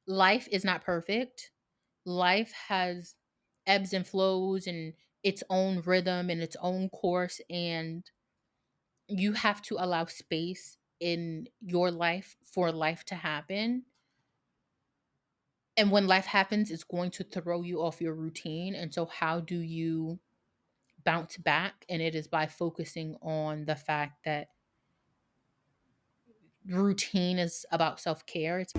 life is not perfect. Life has ebbs and flows and its own rhythm and its own course, and you have to allow space in your life for life to happen. And when life happens, it's going to throw you off your routine. And so, how do you bounce back? And it is by focusing on the fact that routine is about self care. It's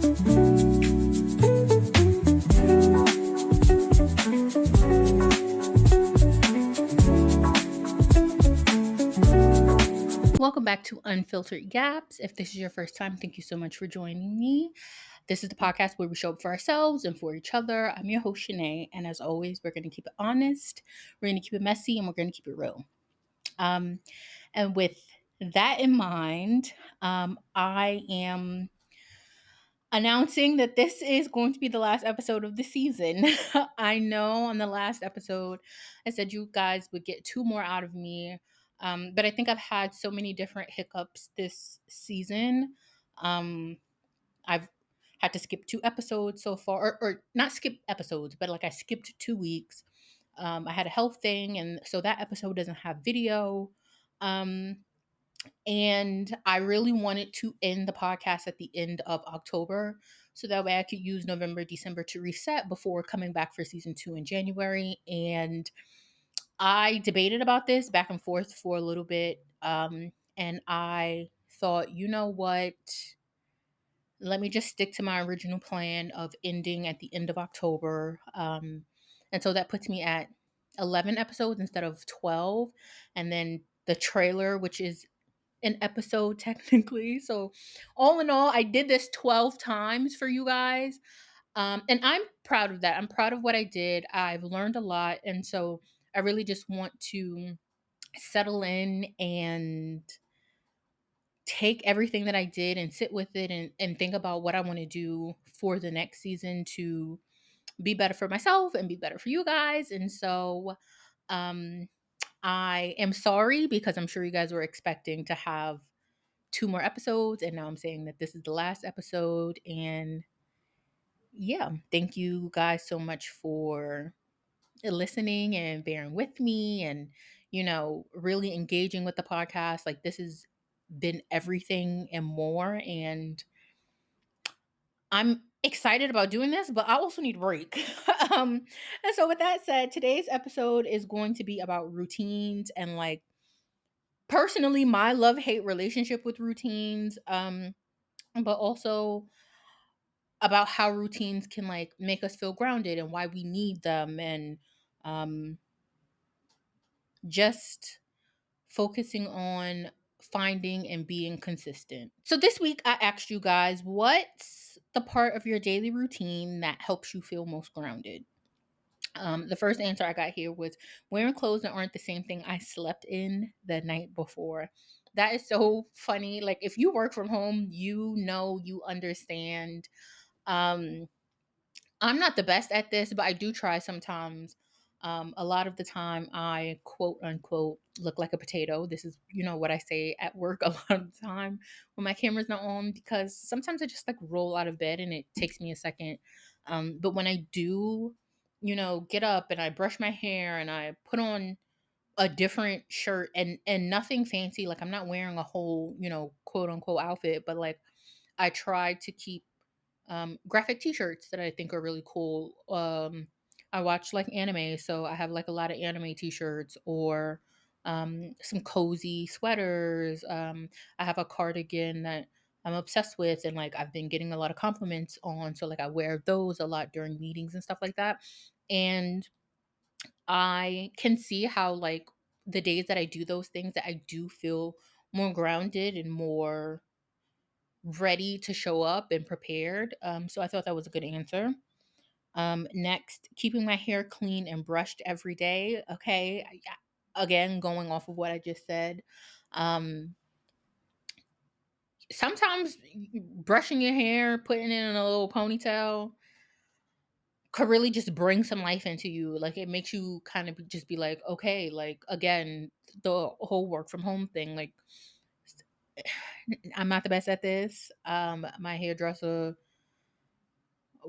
Welcome back to Unfiltered Yaps. If this is your first time, thank you so much for joining me. This is the podcast where we show up for ourselves and for each other. I'm your host, Shanae, and as always, we're going to keep it honest, we're going to keep it messy, and we're going to keep it real. Um, and with that in mind, I am announcing that this is going to be the last episode of the season. I know on the last episode, I said you guys would get two more out of me. But I think I've had so many different hiccups this season. I've had to skip two episodes so far, or not skip episodes, but like I skipped 2 weeks. I had a health thing, and so that episode doesn't have video. Um, and I really wanted to end the podcast at the end of October so that way I could use November, December to reset before coming back for season 2 in January. And I debated about this back and forth for a little bit. And I thought, you know what? Let me just stick to my original plan of ending at the end of October. And so that puts me at 11 episodes instead of 12. And then the trailer, which is an episode technically. So all in all, I did this 12 times for you guys. And I'm proud of that. I'm proud of what I did. I've learned a lot. And so I really just want to settle in and take everything that I did and sit with it and think about what I want to do for the next season to be better for myself and be better for you guys. And so um I am sorry because I'm sure you guys were expecting to have two more episodes, and now I'm saying that this is the last episode. And yeah, thank you guys so much for listening and bearing with me and, really engaging with the podcast. Like, this has been everything and more. And I'm excited about doing this, but I also need a break. And so, with that said, today's episode is going to be about routines and, like, personally, my love hate relationship with routines. But also about how routines can like make us feel grounded and why we need them, and um just focusing on finding and being consistent. So this week I asked you guys, what's the part of your daily routine that helps you feel most grounded? The first answer I got here was wearing clothes that aren't the same thing I slept in the night before. That is so funny. Like, if you work from home, you understand. um I'm not the best at this, but I do try sometimes. A lot of the time, I quote unquote look like a potato. This is, what I say at work a lot of the time when my camera's not on, because sometimes I just like roll out of bed and it takes me a second. But when I do, get up and I brush my hair and I put on a different shirt and nothing fancy, like I'm not wearing a whole, quote unquote outfit, but like I try to keep graphic t-shirts that I think are really cool. I watch like anime, so I have like a lot of anime t-shirts, or some cozy sweaters. I have a cardigan that I'm obsessed with, and like I've been getting a lot of compliments on, so like I wear those a lot during meetings and stuff like that. And I can see how like the days that I do those things, that I do feel more grounded and more ready to show up and prepared. So I thought that was a good answer. Next, keeping my hair clean and brushed every day. Okay. Again, going off of what I just said. Um, Sometimes brushing your hair, putting it in a little ponytail could really just bring some life into you. Like, it makes you kind of just be like, okay, like, again, the whole work from home thing. Like, I'm not the best at this. My hairdresser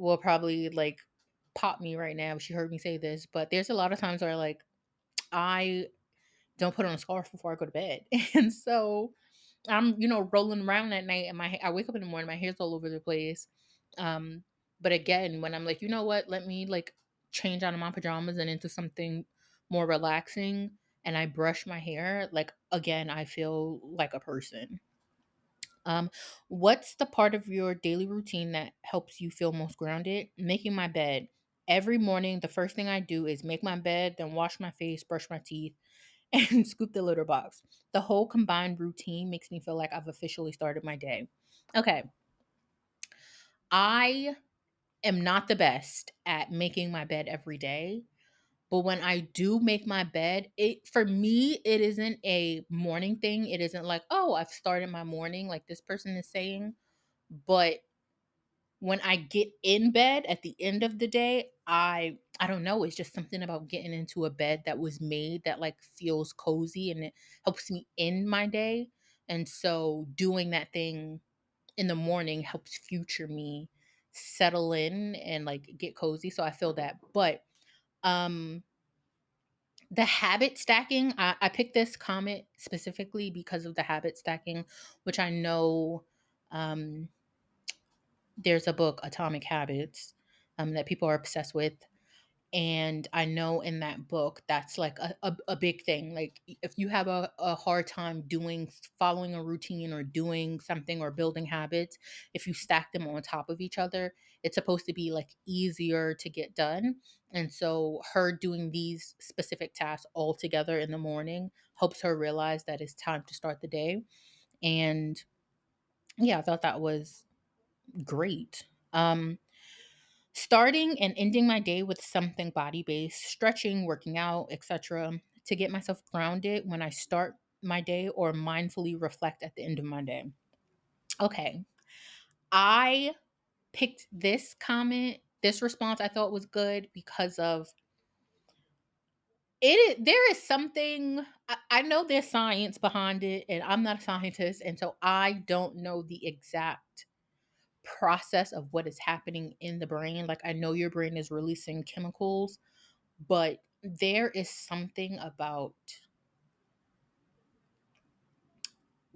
will probably like pop me right now if she heard me say this, but there's a lot of times where like I don't put on a scarf before I go to bed. And so I'm, rolling around at night and I wake up in the morning, my hair's all over the place. Um, but again, when I'm like, you know what, let me like change out of my pajamas and into something more relaxing and I brush my hair, like again, I feel like a person. Um, what's the part of your daily routine that helps you feel most grounded? Making my bed. Every morning, the first thing I do is make my bed, then wash my face, brush my teeth, and scoop the litter box. The whole combined routine makes me feel like I've officially started my day. Okay, I am not the best at making my bed every day, but when I do make my bed, it for me it isn't a morning thing. It isn't like, "Oh, I've started my morning," like this person is saying, but when I get in bed at the end of the day, I don't know, it's just something about getting into a bed that was made that like feels cozy and it helps me end my day. And so doing that thing in the morning helps future me settle in and like get cozy. So I feel that. But um the habit stacking, I picked this comment specifically because of the habit stacking, which I know um there's a book, Atomic Habits, that people are obsessed with. And I know in that book, that's like a big thing. Like if you have a hard time following a routine or doing something or building habits, if you stack them on top of each other, it's supposed to be like easier to get done. And so her doing these specific tasks all together in the morning helps her realize that it's time to start the day. And yeah, I thought that was great. Starting and ending my day with something body based, stretching, working out, etc., to get myself grounded when I start my day or mindfully reflect at the end of my day. Okay. I picked this comment, this response I thought was good because of there is something I know there's science behind it, and I'm not a scientist, and so I don't know the exact process of what is happening in the brain. Like I know your brain is releasing chemicals, but there is something about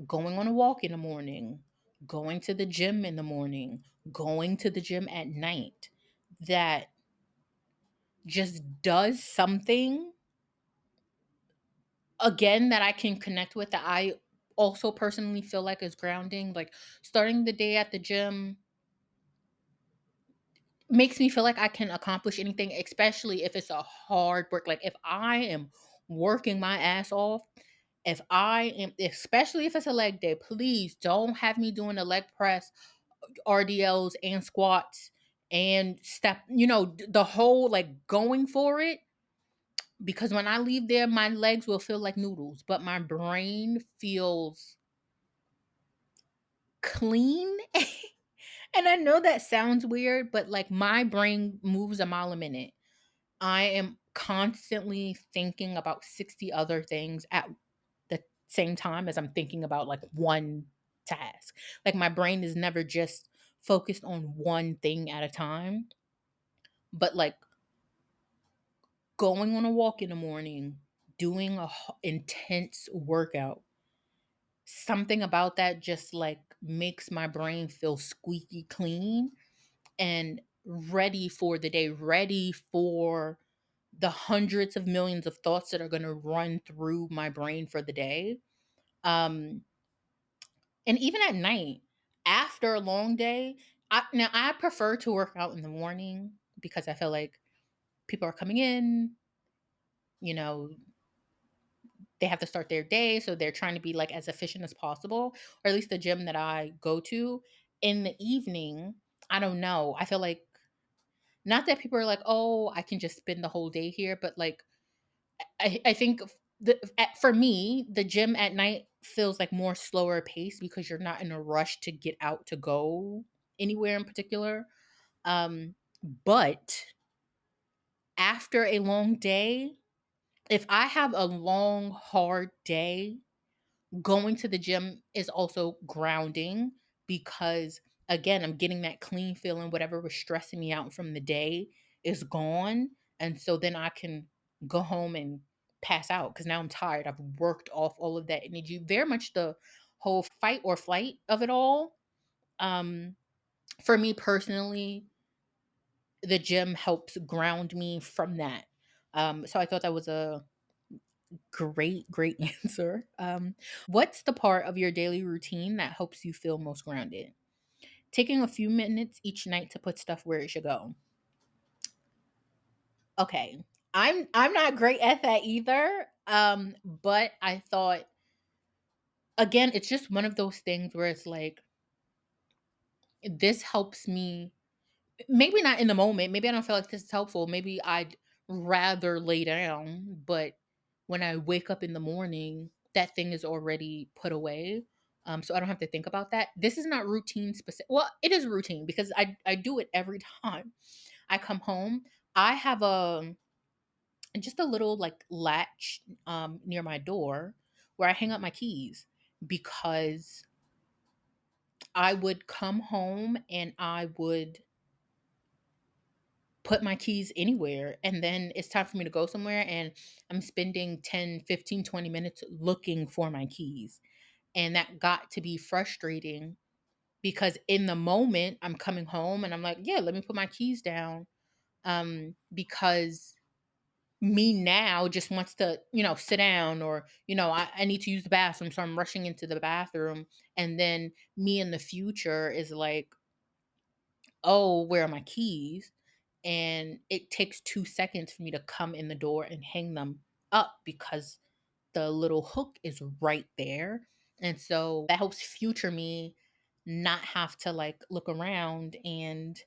going on a walk in the morning, going to the gym in the morning, going to the gym at night that just does something again that I can connect with, that I also personally feel like is grounding. Like starting the day at the gym makes me feel like I can accomplish anything, especially if it's a hard work. Like if I am working my ass off, if I am, especially if it's a leg day, please don't have me doing a leg press, RDLs and squats and step, the whole like going for it. Because when I leave there, my legs will feel like noodles, but my brain feels clean. And I know that sounds weird, but like my brain moves a mile a minute. I am constantly thinking about 60 other things at the same time as I'm thinking about like one task. Like my brain is never just focused on one thing at a time, but like going on a walk in the morning, doing a intense workout. Something about that just like makes my brain feel squeaky clean and ready for the day, ready for the hundreds of millions of thoughts that are going to run through my brain for the day. Um, and even at night, after a long day, I prefer to work out in the morning because I feel like people are coming in, you know, they have to start their day, so they're trying to be like as efficient as possible, or at least the gym that I go to. In the evening, I don't know. I feel like not that people are like, "Oh, I can just spend the whole day here," but like I think for me, the gym at night feels like more slower pace because you're not in a rush to get out to go anywhere in particular. But after a long day, if I have a long, hard day, going to the gym is also grounding because again, I'm getting that clean feeling. Whatever was stressing me out from the day is gone. And so then I can go home and pass out because now I'm tired. I've worked off all of that energy. Very much the whole fight or flight of it all. Um, for me personally, the gym helps ground me from that. So I thought that was a great answer. What's the part of your daily routine that helps you feel most grounded? Taking a few minutes each night to put stuff where it should go. Okay. I'm not great at that either. But I thought, again, it's just one of those things where it's like this helps me. Maybe not in the moment. Maybe I don't feel like this is helpful. Maybe I'd rather lay down, but when I wake up in the morning, that thing is already put away. So I don't have to think about that. This is not routine specific. Well, it is routine because I do it every time I come home. I have a just a little like latch near my door where I hang up my keys because I would come home and I would put my keys anywhere, and then it's time for me to go somewhere and I'm spending 10, 15, 20 minutes looking for my keys. And that got to be frustrating because in the moment I'm coming home and I'm like, yeah, let me put my keys down. Because me now just wants to, sit down, or, I need to use the bathroom. So I'm rushing into the bathroom. And then me in the future is like, oh, where are my keys? And it takes 2 seconds for me to come in the door and hang them up because the little hook is right there. And so that helps future me not have to like look around. And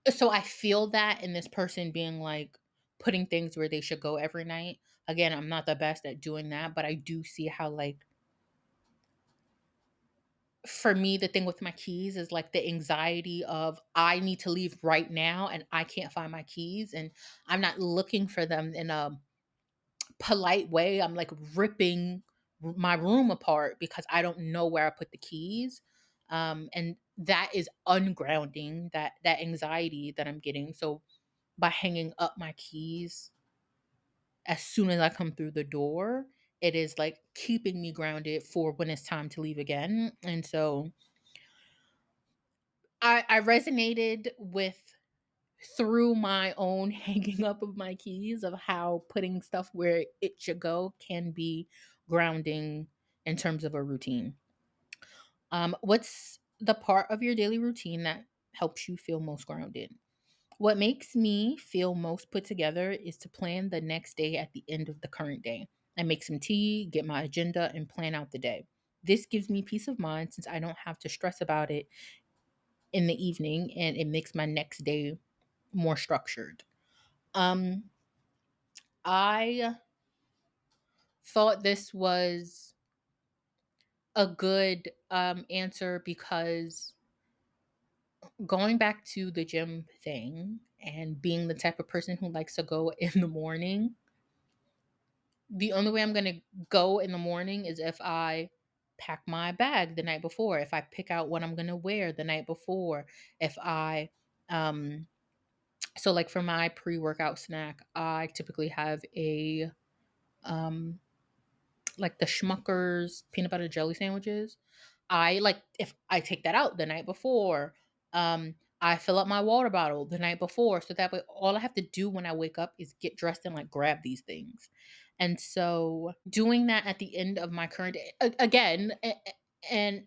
so I feel that in this person being like putting things where they should go every night. Again, I'm not the best at doing that, but I do see how like for me, the thing with my keys is like the anxiety of I need to leave right now and I can't find my keys, and I'm not looking for them in a polite way. I'm like ripping my room apart because I don't know where I put the keys. And that is ungrounding, that anxiety that I'm getting. So by hanging up my keys as soon as I come through the door, it is like keeping me grounded for when it's time to leave again. And so I resonated with through my own hanging up of my keys of how putting stuff where it should go can be grounding in terms of a routine. What's the part of your daily routine that helps you feel most grounded? What makes me feel most put together is to plan the next day at the end of the current day. I make some tea, get my agenda, and plan out the day. This gives me peace of mind since I don't have to stress about it in the evening, and it makes my next day more structured. Um, I thought this was a good answer because going back to the gym thing and being the type of person who likes to go in the morning, the only way I'm going to go in the morning is if I pack my bag the night before, if I pick out what I'm going to wear the night before, if I um so like for my pre-workout snack, I typically have a um like the Schmuckers peanut butter jelly sandwiches. I like if I take that out the night before, I fill up my water bottle the night before, so that way all I have to do when I wake up is get dressed and like grab these things. And so doing that at the end of my current day, again, and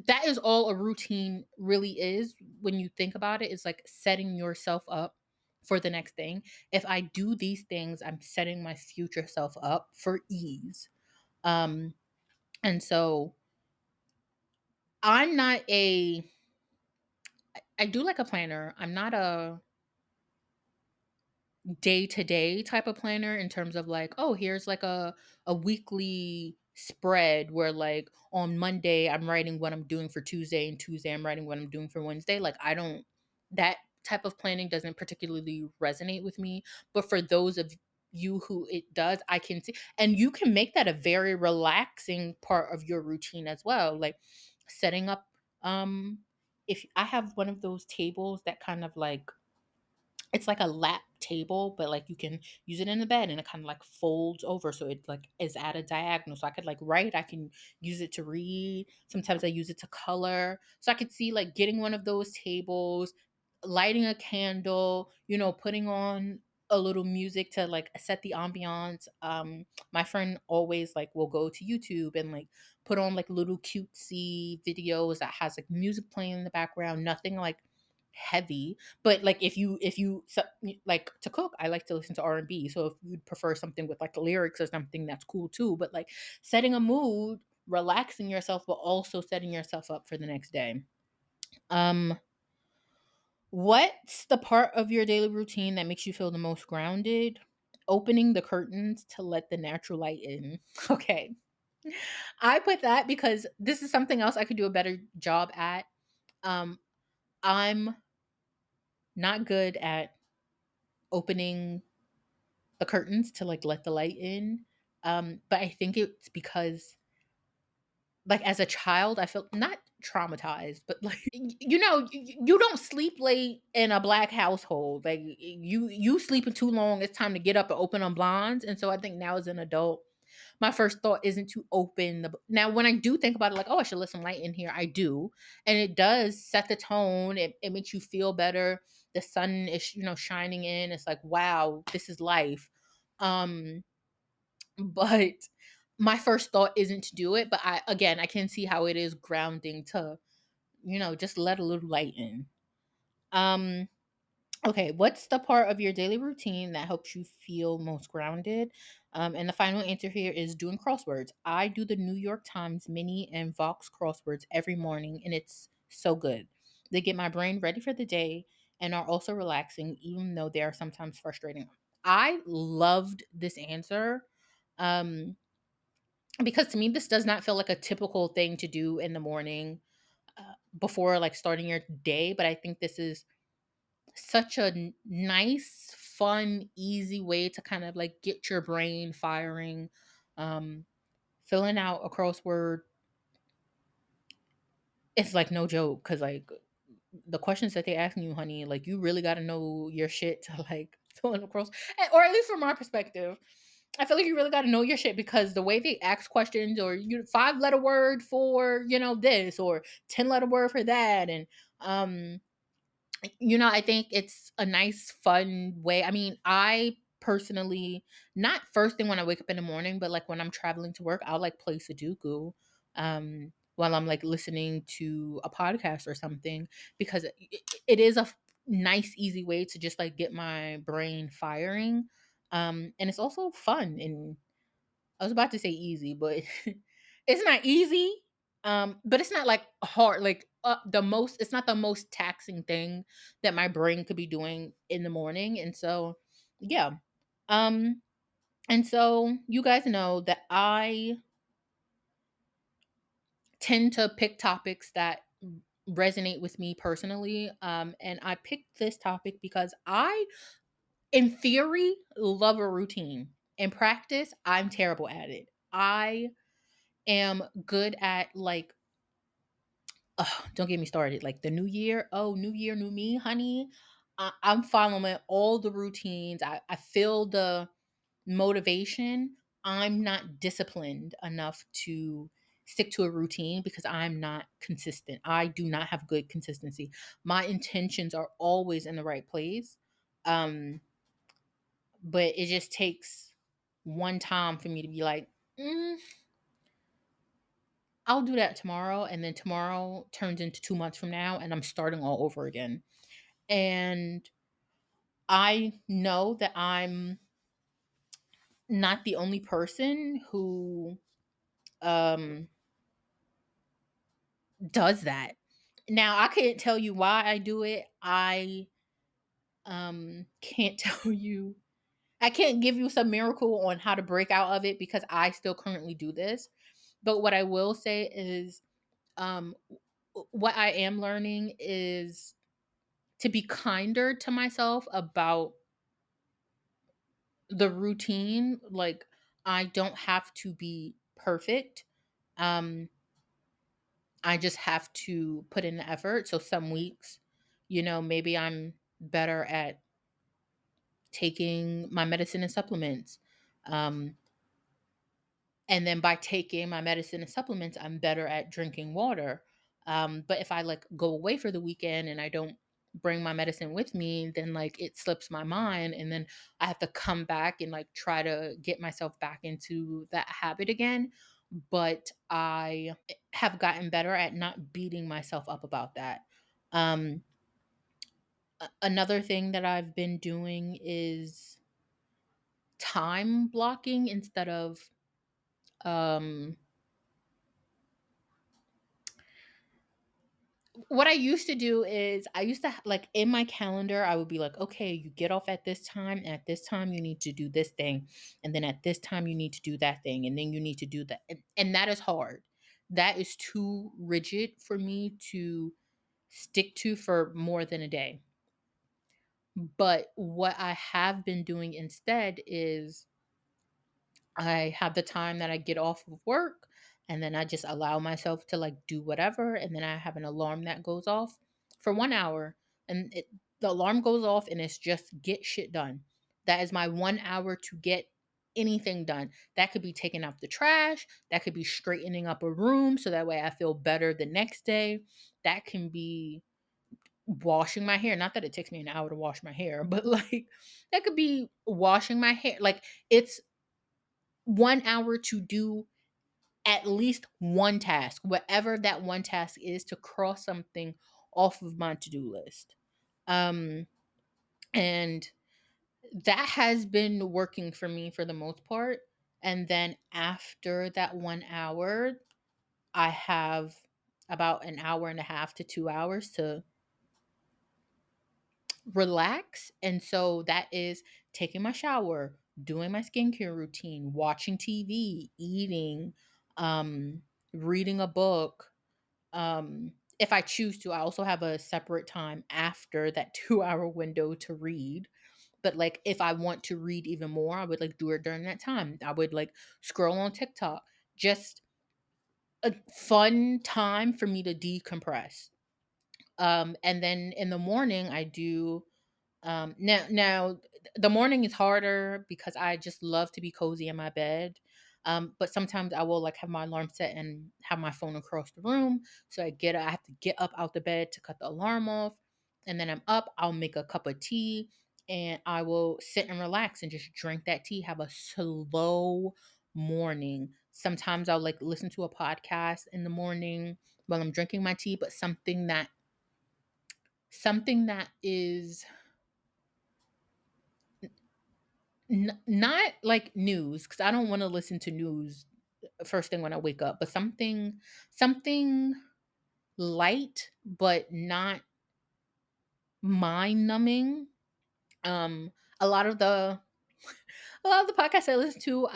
that is all a routine really is when you think about it, is like setting yourself up for the next thing. If I do these things, I'm setting my future self up for ease. Um, and so I'm not a I do like a planner. I'm not a day to day type of planner in terms of like, oh, here's like a weekly spread where like on Monday I'm writing what I'm doing for Tuesday, and Tuesday I'm writing what I'm doing for Wednesday. Like I don't that type of planning doesn't particularly resonate with me. But for those of you who it does, I can see, and you can make that a very relaxing part of your routine as well. Like setting up if I have one of those tables that kind of like, it's like a lap table, but like you can use it in the bed and it kind of like folds over so it like is at a diagonal. So I could like write, I can use it to read. Sometimes I use it to color. So I could see like getting one of those tables, lighting a candle, putting on a little music to like set the ambiance. My friend always like will go to YouTube and like put on like little cutesy videos that has like music playing in the background, nothing like heavy, but like like to cook, I like to listen to R&B. So if you'd prefer something with like lyrics or something, that's cool too. But like setting a mood, relaxing yourself, but also setting yourself up for the next day. Um, what's the part of your daily routine that makes you feel the most grounded? Opening the curtains to let the natural light in. Okay. I put that because this is something else I could do a better job at. Um, I'm not good at opening the curtains to like let the light in. But I think it's because like as a child, I felt not traumatized, but like you don't sleep late in a black household. Like you sleeping too long, it's time to get up and open them blinds. And so I think now as an adult, my first thought isn't to open now when I do think about it, like, oh, I should let some light in here, I do. And it does set the tone. It makes you feel better. The sun is, shining in. It's like, wow, this is life. Um, but my first thought isn't to do it. But I can see how it is grounding to, just let a little light in. Um, Okay, what's the part of your daily routine that helps you feel most grounded? And the final answer here is doing crosswords. I do the New York Times mini and Vox crosswords every morning, and it's so good. They get my brain ready for the day and are also relaxing, even though they are sometimes frustrating. I loved this answer um, because to me, this does not feel like a typical thing to do in the morning before like starting your day, but I think this is such a nice, fun, easy way to kind of like get your brain firing. Um, Filling out a crossword it's like no joke because like the questions that they asking you, honey, like you really got to know your shit to like fill in a cross, or at least from my perspective. I feel like you really got to know your shit because the way they ask questions, or you 5 letter word for this, or 10 letter word for that, and um I think it's a nice, fun way. I mean, I personally, not first thing when I wake up in the morning, but like when I'm traveling to work, I'll like play Sudoku while I'm like listening to a podcast or something because it is a nice, easy way to just like get my brain firing. And it's also fun and I was about to say easy, but it's not easy. But it's not like hard. Like it's not the most taxing thing that my brain could be doing in the morning. And so, yeah. Um, and so you guys know that I tend to pick topics that resonate with me personally. And I picked this topic because in theory, love a routine. In practice, I'm terrible at it. I am good at like don't get me started. Like the new year, oh, new year, new me, honey. I'm following all the routines. I feel the motivation. I'm not disciplined enough to stick to a routine because I'm not consistent. I do not have good consistency. My intentions are always in the right place. Um, but it just takes one time for me to be like, mm, I'll do that tomorrow. And then tomorrow turns into 2 months from now, and I'm starting all over again. And I know that I'm not the only person who um, does that. Now, I can't tell you why I do it. I can't tell you. I can't give you some miracle on how to break out of it because I still currently do this. But what I will say is, um, what I am learning is to be kinder to myself about the routine. Like, I don't have to be perfect. Um, I just have to put in the effort. So some weeks, maybe I'm better at taking my medicine and supplements. Um, and then by taking my medicine and supplements, I'm better at drinking water. But if I like go away for the weekend and I don't bring my medicine with me, then like it slips my mind. And then I have to come back and like try to get myself back into that habit again. But I have gotten better at not beating myself up about that. Um, Another thing that I've been doing is time blocking instead of um what I used to do is I used to like in my calendar, I would be like, okay, you get off at this time, and at this time, you need to do this thing. And then at this time, you need to do that thing. And then you need to do that. And that is hard. That is too rigid for me to stick to for more than a day. But what I have been doing instead is I have the time that I get off of work and then I just allow myself to like do whatever, and then I have an alarm that goes off for 1 hour, and the alarm goes off and it's just get shit done. That is my 1 hour to get anything done. That could be taking out the trash, that could be straightening up a room so that way I feel better the next day. That can be washing my hair. Not that it takes me an hour to wash my hair, but like that could be washing my hair. Like it's 1 hour to do at least one task, whatever that one task is, to cross something off of my to-do list. Um, and that has been working for me for the most part. And then after that 1 hour, I have about an hour and a half to 2 hours to relax. And so that is taking my shower, doing my skincare routine, watching TV, eating, um, reading a book. If I choose to, I also have a separate time after that 2 hour window to read. But like if I want to read even more, I would like do it during that time. I would like scroll on TikTok. Just a fun time for me to decompress. And then in the morning I do now the morning is harder because I just love to be cozy in my bed. But sometimes I will like have my alarm set and have my phone across the room. So I have to get up out the bed to cut the alarm off. And then I'm up, I'll make a cup of tea and I will sit and relax and just drink that tea, have a slow morning. Sometimes I'll like listen to a podcast in the morning while I'm drinking my tea, but something that is not like news, because I don't want to listen to news first thing when I wake up, but something light but not mind numbing. Um, a lot of the a lot of the podcasts I listen to,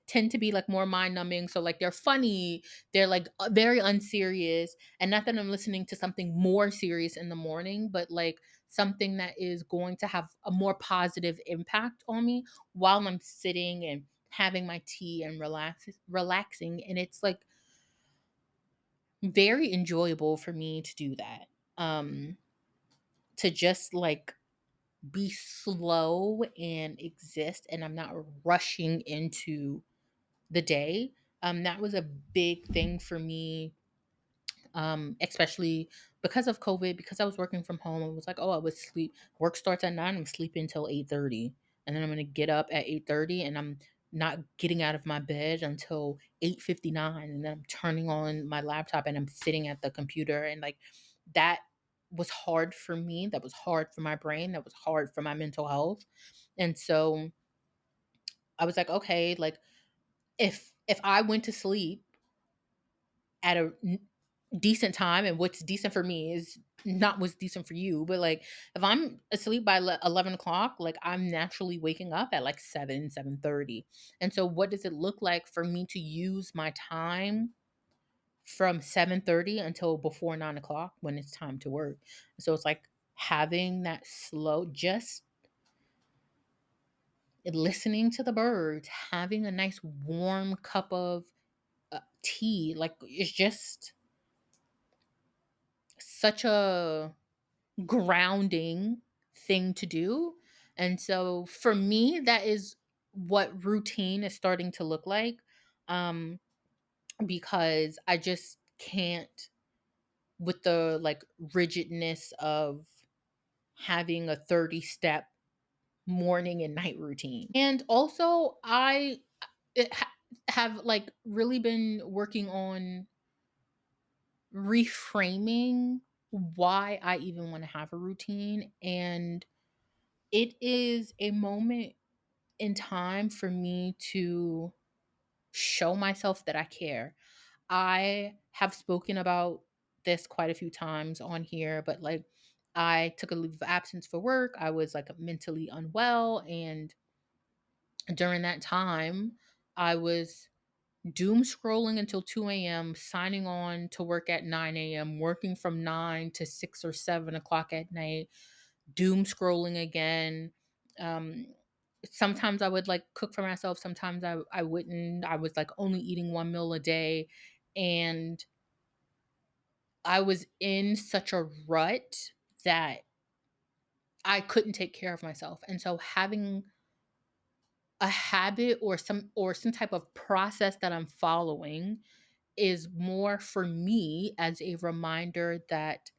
tend to be like more mind numbing. So like they're funny, they're like very unserious, and not that I'm listening to something more serious in the morning, but like something that is going to have a more positive impact on me while I'm sitting and having my tea and relaxing, and it's like very enjoyable for me to do that. Um, to just like be slow and exist, and I'm not rushing into the day. That was a big thing for me, especially because of COVID, because I was working from home. It was like, oh, I would sleep. Work starts at 9. I'm sleeping until 8:30, and then I'm gonna get up at 8:30, and I'm not getting out of my bed until 8:59, and then I'm turning on my laptop and I'm sitting at the computer, and like that was hard for me. That was hard for my brain. That was hard for my mental health, and so I was like, okay, like if I went to sleep at a decent time, and what's decent for me is not what's decent for you, but like if I'm asleep by 11 o'clock, like I'm naturally waking up at like 7:30. And so what does it look like for me to use my time from 7:30 until before 9 o'clock when it's time to work? So it's like having that slow, just listening to the birds, having a nice warm cup of tea, like it's just such a grounding thing to do. And so for me, that is what routine is starting to look like. Um, because I just can't, with the like rigidness of having a 30 step morning and night routine. And also, it ha- have like really been working on reframing why I even want to have a routine. And it is a moment in time for me to show myself that I care. I have spoken about this quite a few times on here, but like I took a leave of absence for work. I was like mentally unwell. And during that time, I was doom scrolling until 2 a.m., signing on to work at 9 a.m., working from 9 to 6 or 7 o'clock at night, doom scrolling again. Um, Sometimes I would like cook for myself, sometimes I wouldn't. I was like only eating one meal a day. And I was in such a rut that I couldn't take care of myself. And so having a habit or some type of process that I'm following is more for me as a reminder that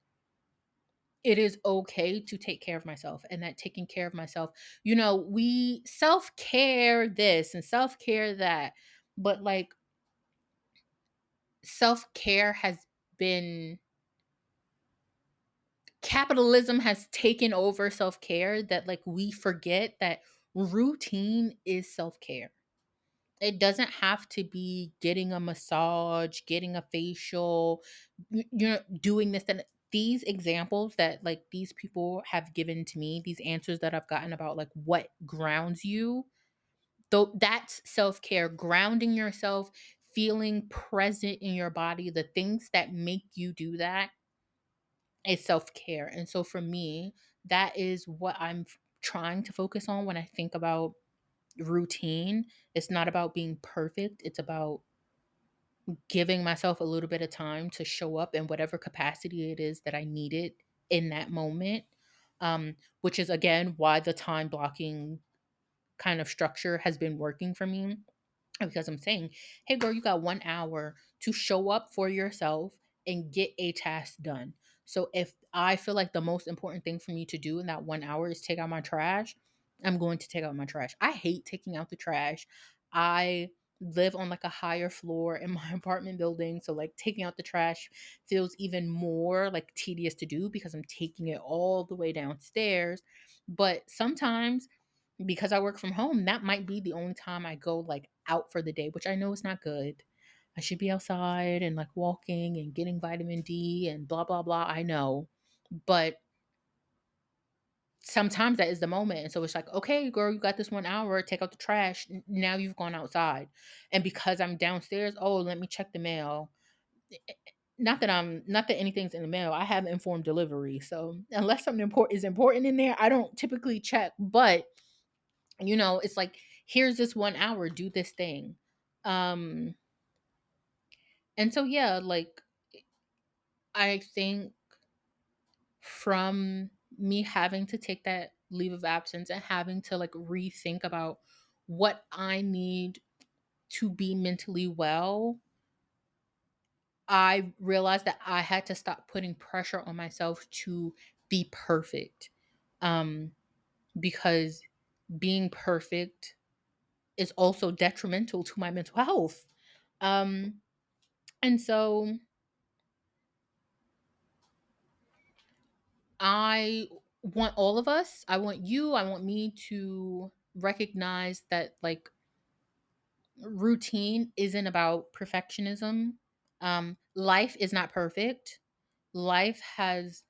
it is okay to take care of myself, and that taking care of myself, we self-care this and self-care that, but like self-care has been capitalism has taken over self-care, that like we forget that routine is self-care. It doesn't have to be getting a massage, getting a facial, doing this and these examples that like these people have given to me, these answers that I've gotten about like what grounds you. Though that's self-care, grounding yourself, feeling present in your body, the things that make you do that is self-care. And so for me, that is what trying to focus on when I think about routine. It's not about being perfect. It's about giving myself a little bit of time to show up in whatever capacity it is that I needed in that moment. Which is again why the time blocking kind of structure has been working for me, because I'm saying, hey, girl, you got 1 hour to show up for yourself and get a task done. So if I feel like the most important thing for me to do in that 1 hour is take out my trash, I'm going to take out my trash. I hate taking out the trash. I live on like a higher floor in my apartment building. So like taking out the trash feels even more like tedious to do because I'm taking it all the way downstairs. But sometimes because I work from home, that might be the only time I go like out for the day, which I know is not good. I should be outside and like walking and getting vitamin D and blah blah blah. I know. But sometimes that is the moment. And so it's like, okay, girl, you got this 1 hour, take out the trash. Now you've gone outside. And because I'm downstairs, oh, let me check the mail. Not that anything's in the mail. I have informed delivery. So unless something important is important in there, I don't typically check. But it's like, here's this 1 hour, do this thing. Um, and so yeah, like I think from me having to take that leave of absence and having to like rethink about what I need to be mentally well, I realized that I had to stop putting pressure on myself to be perfect. Um, because being perfect is also detrimental to my mental health. Um, And so I want all of us, I want you, I want me to recognize that like routine isn't about perfectionism. Life is not perfect. Life has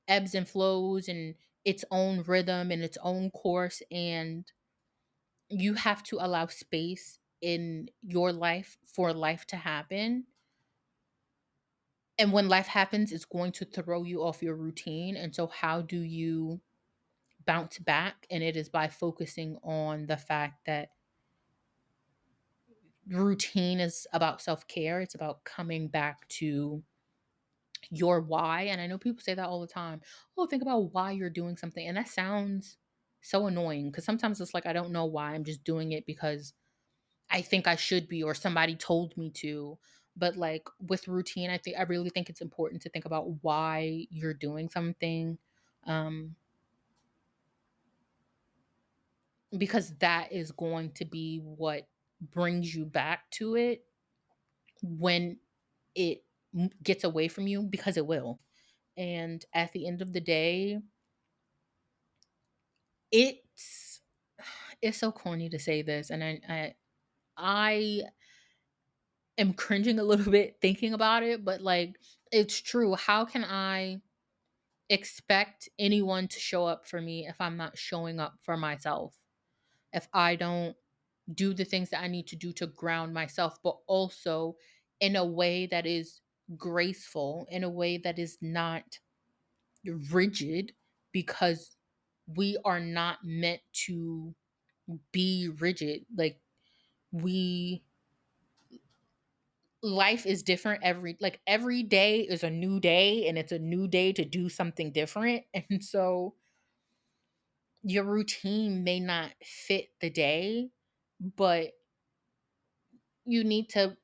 ebbs and flows and its own rhythm and its own course. And you have to allow space in your life for life to happen. And when life happens, it's going to throw you off your routine. And so, how do you bounce back? And it is by focusing on the fact that routine is about self care. It's about coming back to your why. And I know people say that all the time. Oh, think about why you're doing something. And that sounds so annoying because sometimes it's like I don't know why. I'm just doing it because I think I should be or somebody told me to. But like with routine, I really think it's important to think about why you're doing something. Um, because that is going to be what brings you back to it when it gets away from you, because it will. And at the end of the day, it's it's so corny to say this, and I am cringing a little bit thinking about it, but like it's true. How can I expect anyone to show up for me if I'm not showing up for myself? If I don't do the things that I need to do to ground myself, but also in a way that is graceful, in a way that is not rigid, because we are not meant to be rigid. Like we life is different every day is a new day, and it's a new day to do something different. And so your routine may not fit the day, but you need to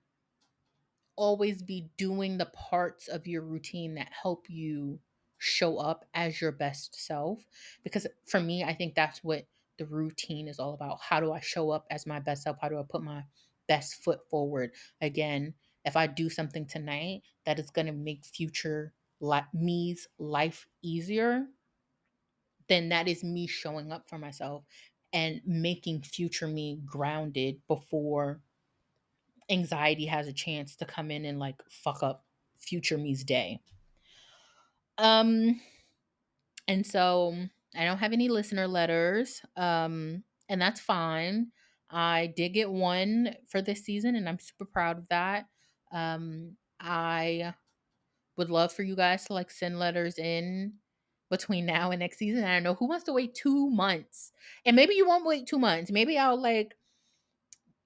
always be doing the parts of your routine that help you show up as your best self. Because for me, I think that's what the routine is all about. How do I show up as my best self? How do I put my best foot forward? Again, if I do something tonight that is going to make future me's life easier, then that is me showing up for myself and making future me grounded before anxiety has a chance to come in and like fuck up future me's day. Um and so I don't have any listener letters. And that's fine. I did get one for this season and I'm super proud of that. I would love for you guys to like send letters in between now and next season. I don't know who wants to wait 2 months. And maybe you won't wait 2 months. Maybe I'll like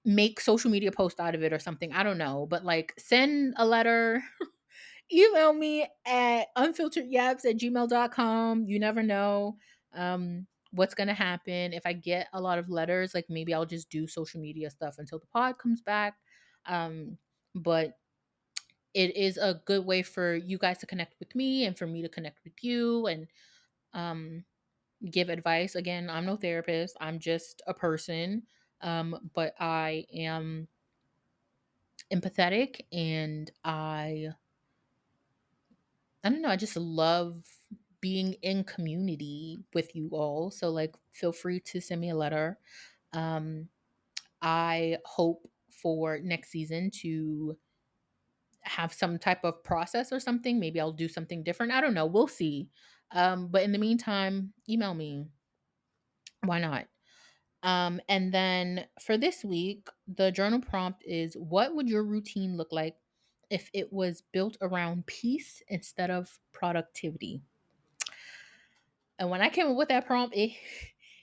make social media post out of it or something. I don't know. But like send a letter, email me at unfilteredyaps@gmail.com. You never know what's gonna happen. If I get a lot of letters, like maybe I'll just do social media stuff until the pod comes back. But it is a good way for you guys to connect with me and for me to connect with you and um give advice. Again, I'm no therapist. I'm just a person. But I am empathetic, and I don't know, I just love being in community with you all. So like feel free to send me a letter. Um I hope for next season to have some type of process or something. Maybe I'll do something different. I don't know. We'll see. But in the meantime, email me. Why not? And then for this week, the journal prompt is, what would your routine look like if it was built around peace instead of productivity? And when I came up with that prompt, it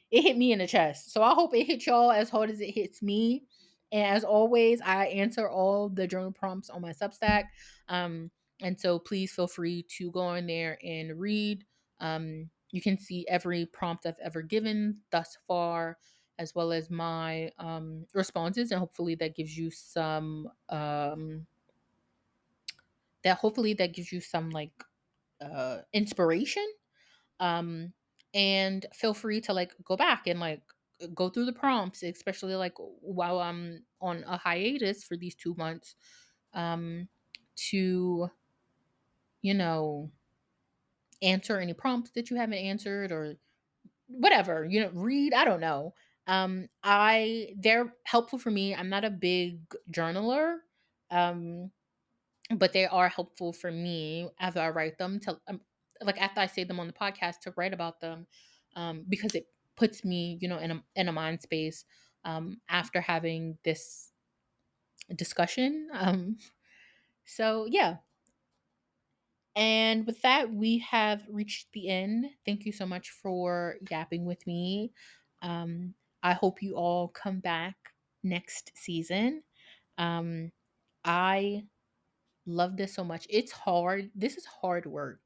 hit me in the chest. So I hope it hits y'all as hard as it hits me. And as always, I answer all the journal prompts on my Substack. Um, and so please feel free to go in there and read. You can see every prompt I've ever given thus far, as well as my responses, and hopefully that gives you some like inspiration. um and feel free to like go back and like go through the prompts, especially like while I'm on a hiatus for these 2 months, to you know answer any prompts that you haven't answered or whatever, read. I don't know. I They're helpful for me. I'm not a big journaler. um but they are helpful for me as I write them, to like after I say them on the podcast, to write about them, because it puts me, in a mind space after having this discussion. So yeah, and with that, we have reached the end. Thank you so much for yapping with me. Um, I hope you all come back next season. Um, I love this so much. It's hard. This is hard work.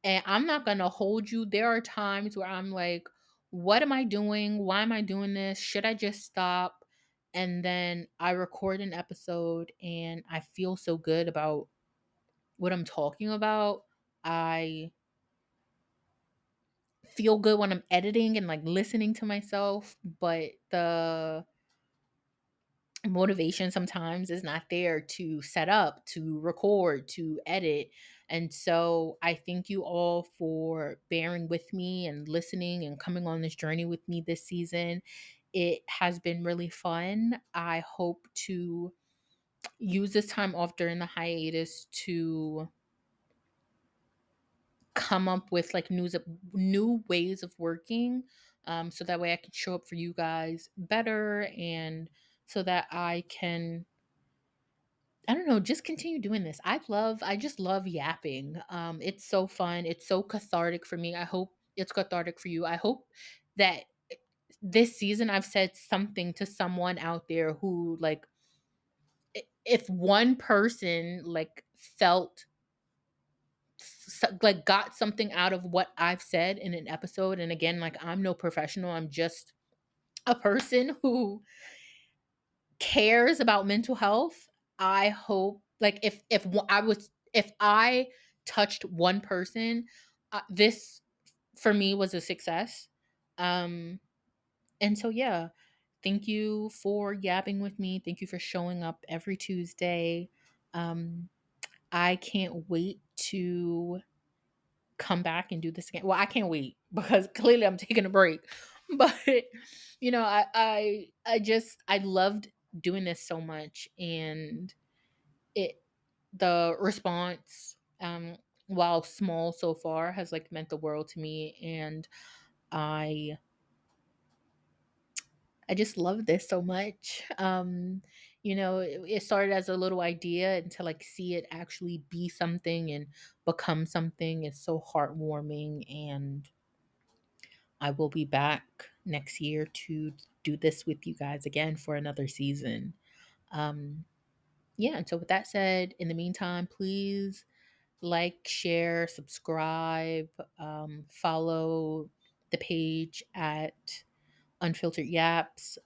And I'm not going to hold you. There are times where I'm like, what am I doing? Why am I doing this? Should I just stop? And then I record an episode and I feel so good about what I'm talking about. I feel good when I'm editing and like listening to myself, but the motivation sometimes is not there to set up, to record, to edit. And so I thank you all for bearing with me and listening and coming on this journey with me this season. It has been really fun. I hope to use this time off during the hiatus to come up with like new ways of working, so that way I can show up for you guys better, and so that I can, I don't know, just continue doing this. I just love yapping. It's so fun. It's so cathartic for me. I hope it's cathartic for you. I hope that this season I've said something to someone out there who like, if one person like felt like got something out of what I've said in an episode. And again, like I'm no professional. I'm just a person who cares about mental health. I hope like if I touched one person, this for me was a success. Um and so yeah, thank you for yapping with me. Thank you for showing up every Tuesday. Um I can't wait to come back and do this again. Well, I can't wait because clearly I'm taking a break. But I loved doing this so much, and it the response, while small so far, has like meant the world to me, and I I just love this so much. It started as a little idea, and to like see it actually be something and become something is so heartwarming. And I will be back next year to do this with you guys again for another season. Um, yeah, and so with that said, in the meantime, please like, share, subscribe, follow the page at Unfiltered Yaps.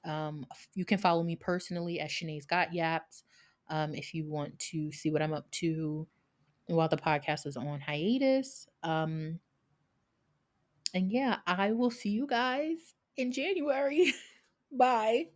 You can follow me personally at Shanae's Got Yaps, if you want to see what I'm up to while the podcast is on hiatus. And yeah, I will see you guys in January. Bye.